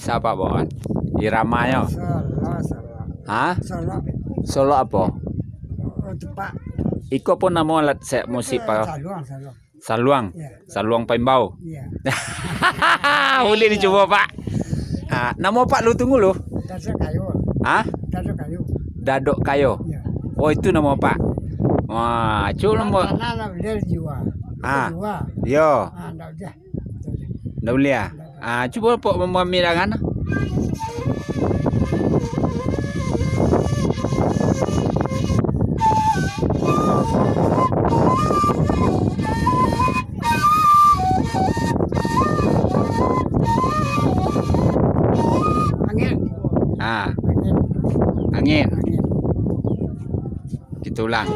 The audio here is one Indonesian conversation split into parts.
bisa apa Bon? Iramanya. Solo. Hah? Solo. Solo apa? Tepak. Iko pun nama alat set musik pa. Saluang. Saluang. Ya. Saluang Paimbau. Iya. Boleh dicoba Pak. Nama Pak lu tunggu lu. Dadok kayu. Hah? Dadok kayu. Dadok Kayo. Iya. Oh itu nama Pak. Wah, coba nombor. Tanah beli jiwa. Jiwa. Yo, Ndak udah. dah boleh ya. Coba Pak memamirangan. Angin. Angin. Kita ulang.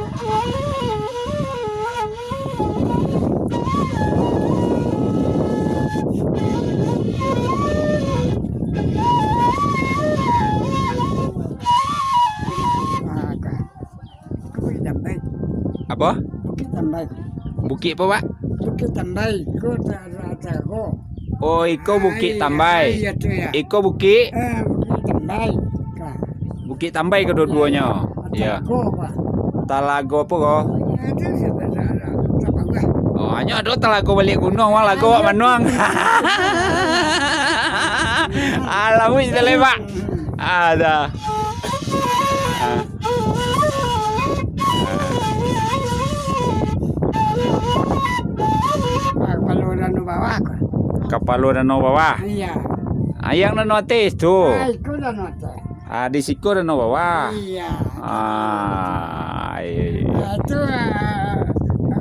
Bukit Tambai. Apa? Bukit Tambai. Bukit apa Pak? Bukit Tambai. Ko ada ko. Oh, Iko Bukit Tambai. Iya tu ya. Iko Bukit Bukit Tambai. Bukit Tambai kedua-duanya. Ya. Ko Pak. Talago apa kok? Itu sudah ada. Apa? Oh, hanya ada talago balik gunung, wah lago wak manuang. Alamu kita lepak. Ada. Kalau orang bawah ko. Kapalo na no bawah. Iya. Ayang na notis tu. Aku dah nota. Di siko na no bawah. Iya. Iya. Itu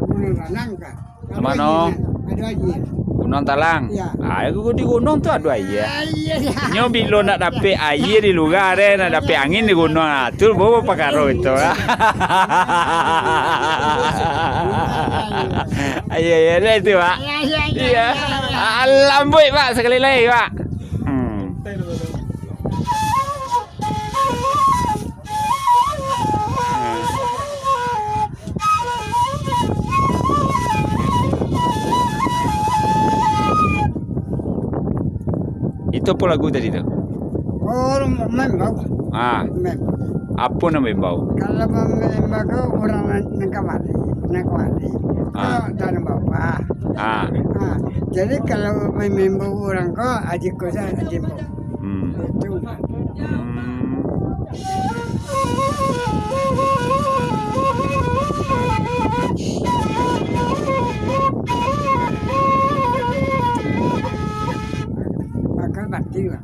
gunung Ranang kan. Mana? Ada lagi. Gunung Talang. Ya. Aku di gunung tu ada air. Iya. Nyo bilo nak dapet air di lugar nak dapet angin di gunung. Tu bawa pakaro itu. Iya, itu Pak. Iya. Lambut Pak sekali lagi Pak. Itu apa lagu tadi tu? Oh, membau. Apa nama membau? Kalau membau orang nangkawali. Kalau tanah bawah. Jadi kalau membau orang ko adik ko sa adik ko. Itu. Bakal bakti lah.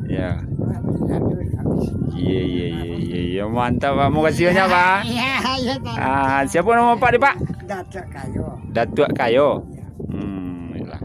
Ya. Iya. Mantap Pak. Mau kasih banyak Pak. Iya. Siapa nama Pak ni Pak? Datuk kayu. Datuk Kayo. Yalah.